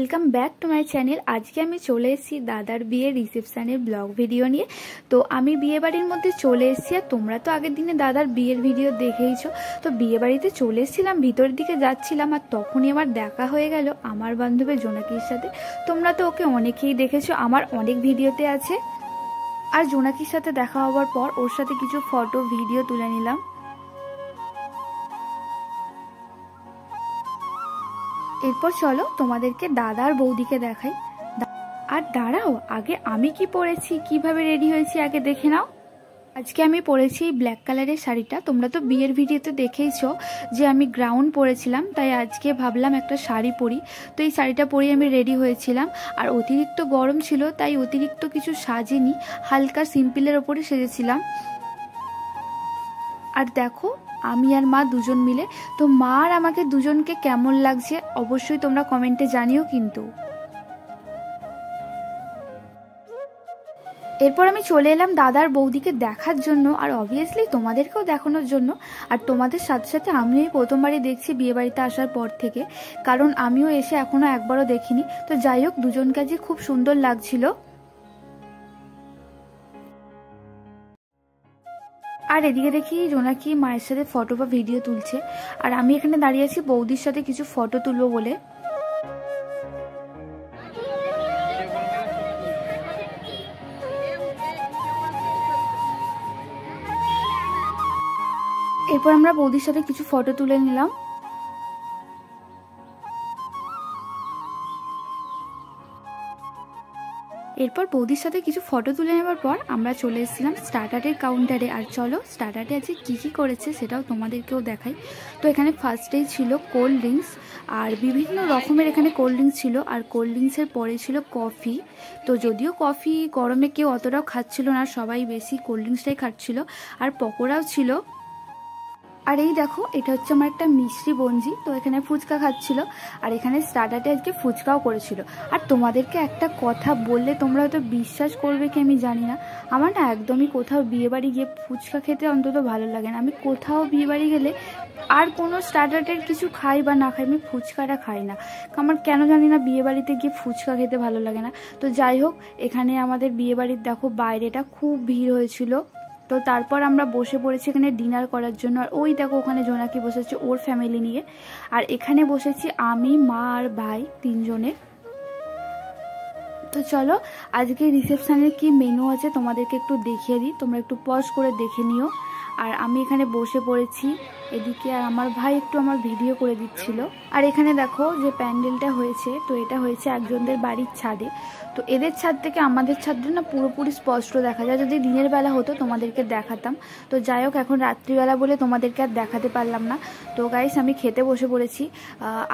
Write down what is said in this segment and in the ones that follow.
Welcome back to my channel. আজকে আমি চলে এসেছি দাদার বিয়ের রিসেপশনের ব্লগ ভিডিও নিয়ে। তো আমি বিয়ে বাড়ির মধ্যে চলে এসেছি, আর তোমরা তো আগের দিনে দাদার বিয়ের ভিডিও দেখেইছো। তো বিয়ে বাড়িতে চলে এসেছিলাম, ভিতরের দিকে যাচ্ছিলাম, আর তখনই আমার দেখা হয়ে গেল আমার বান্ধবী জোনাকির সাথে। তোমরা তো ওকে অনেকেই দেখেছো, আমার অনেক ভিডিওতে আছে। আর জোনাকির সাথে দেখা হওয়ার পর ওর সাথে কিছু ফটো ভিডিও তুলে নিলাম। এরপর চলো তোমাদেরকে দাদার বৌদিকে দেখাই। আর দাঁড়াও, আগে আমি কি পরেছি, কিভাবে রেডি হয়েছি আগে দেখে নাও। আজকে আমি পরেছি এই ব্ল্যাক কালারের শাড়িটা। তোমরা তো বিয়ের ভিডিওতে দেখেইছো যে আমি গ্রাউন পরেছিলাম, তাই আজকে ভাবলাম একটা শাড়ি পরি। তো এই শাড়িটা পরে আমি রেডি হয়েছিলাম। আর অতিরিক্ত গরম ছিল তাই অতিরিক্ত কিছু সাজিনি, হালকা সিম্পলের ওপরে সেজেছিলাম। আর দেখো আমি আর মা দুজন মিলে। তো মা আর আমাকে দুজনকে কেমন লাগছে অবশ্যই তোমরা কমেন্টে জানিও কিন্তু। এরপর আমি চলে এলাম দাদার বৌদিকে দেখার জন্য, আর অবভিয়াসলি তোমাদেরকেও দেখানোর জন্য। আর তোমাদের সাথে সাথে আমিও এই প্রথমবারই দেখছি বিয়ে বাড়িতে আসার পর থেকে, কারণ আমিও এসে এখনো একবারও দেখিনি। তো যাই হোক, দুজনকে যে খুব সুন্দর লাগছিল। আর এদিকে দেখি জোনাকি মায়ের সাথে ফটো বা ভিডিও তুলছে, আর আমি এখানে দাঁড়িয়ে আছি বৌদির সাথে কিছু ফটো তুলবো বলে। এরপর আমরা বৌদির সাথে কিছু ফটো তুলে নিলাম। এরপর বৌদির সাথে কিছু ফটো তুলে নেওয়ার পর আমরা চলে এসেছিলাম স্টার্টারের কাউন্টারে। আর চলো স্টার্টারে আজকে কী করেছে সেটাও তোমাদেরকেও দেখাই। তো এখানে ফার্স্টেই ছিল কোল্ড ড্রিঙ্কস, আর বিভিন্ন রকমের এখানে কোল্ড ড্রিঙ্কস ছিল। আর কোল্ড ড্রিঙ্কসের পরে ছিল কফি। তো যদিও কফি গরমে কেউ অতটাও খাচ্ছিল না, সবাই বেশি কোল্ড ড্রিঙ্কসটাই খাচ্ছিল। আর পকোড়াও ছিল। আর এই দেখো, এটা হচ্ছে আমার একটা মিষ্টি বঞ্জি। তো এখানে ফুচকা খাচ্ছিল, আর এখানে স্টার্টারে আজকে ফুচকাও করেছিল। আর তোমাদেরকে একটা কথা বললে তোমরা হয়তো বিশ্বাস করবে কি আমি জানি না, আমার না একদমই কোথাও বিয়েবাড়ি গিয়ে ফুচকা খেতে অন্তত ভালো লাগে না। আমি কোথাও বিয়েবাড়ি গেলে আর কোনো স্টার্টারের কিছু খাই বা না খাই, আমি ফুচকাটা খাই না। আমার কেন জানি না বিয়েবাড়িতে গিয়ে ফুচকা খেতে ভালো লাগে না। তো যাই হোক, এখানে আমাদের বিয়েবাড়ির দেখো বাইরেটা খুব ভিড় হয়েছিল। তো তারপর আমরা বসে পড়েছি এখানে ডিনার করার জন্য। আর ওই দেখো ওখানে জোনাকি বসেছে ওর ফ্যামিলি নিয়ে, আর এখানে বসেছি আমি, মা আর ভাই, তিনজনে। তো চলো আজকে রিসেপশনের কি মেনু আছে তোমাদেরকে একটু দেখিয়ে দিই, তোমরা একটু পজ করে দেখে নিও। আর আমি এখানে বসে পড়েছি এদিকে, আর আমার ভাই একটু আমার ভিডিও করে দিচ্ছিল। আর এখানে দেখো যে প্যান্ডেলটা হয়েছে, তো এটা হয়েছে একজনদের বাড়ির ছাদে। তো এদের ছাদ থেকে আমাদের ছাদটা না পুরোপুরি স্পষ্ট দেখা যায়। যদি দিনের বেলা হতো তোমাদেরকে দেখাতাম। তো যাই হোক, এখন রাত্রিবেলা বলে তোমাদেরকে আর দেখাতে পারলাম না। তো গাইস আমি খেতে বসে পড়েছি।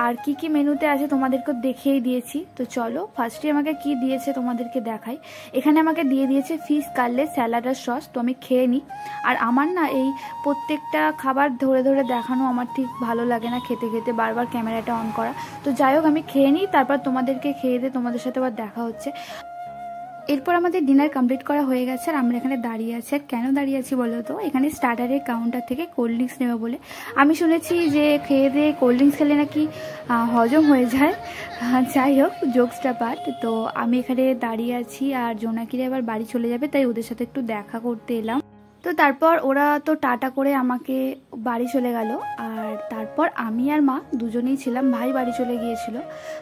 আর কি কি মেনুতে আছে তোমাদেরকে দেখিয়েই দিয়েছি। তো চলো ফার্স্টে আমাকে কি দিয়েছে তোমাদেরকে দেখাই। এখানে আমাকে দিয়ে দিয়েছে ফিশ কাটলেট, স্যালাড আর সস। তো আমি খেয়ে নিই। আর আমার না এই প্রত্যেকটা খাবার ধরে ধরে দেখানো আমার ঠিক ভালো লাগে না, খেতে খেতে বারবার ক্যামেরাটা অন করা। তো যাই হোক আমি খেয়ে নিই, তারপর তোমাদেরকে খেয়ে দিয়ে তোমাদের সাথে আবার দেখা হচ্ছে। এরপর আমাদের ডিনার কমপ্লিট করা হয়ে গেছে, আর আমরা এখানে দাঁড়িয়ে আছি। আর কেন দাঁড়িয়ে আছি বলো তো, এখানে স্টার্টারের কাউন্টার থেকে কোল্ড ড্রিঙ্কস নেবে বলে। আমি শুনেছি যে খেয়ে দিয়ে কোল্ড ড্রিঙ্কস খেলে নাকি হজম হয়ে যায়। যাই হোক, জোকসটা পার্ট। তো আমি এখানে দাঁড়িয়ে আছি, আর জোনাকিরা এবার বাড়ি চলে যাবে, তাই ওদের সাথে একটু দেখা করতে এলাম। তো তারপর ওরা তো টাটা করে আমাকে বাড়ি চলে গেল। আর তারপর আমি আর মা দুজনেই ছিলাম, ভাই বাড়ি চলে গিয়েছিল।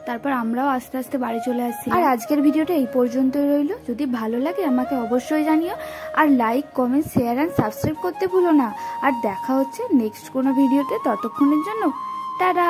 তারপর আমরাও আস্তে আস্তে বাড়ি চলে আসছি। আর আজকের ভিডিওটা এই পর্যন্তই রইল। যদি ভালো লাগে আমাকে অবশ্যই জানিও, আর like, comment, share and subscribe করতে ভুলো না। আর দেখা হচ্ছে নেক্সট কোনো ভিডিওতে, ততক্ষণের জন্য টাটা।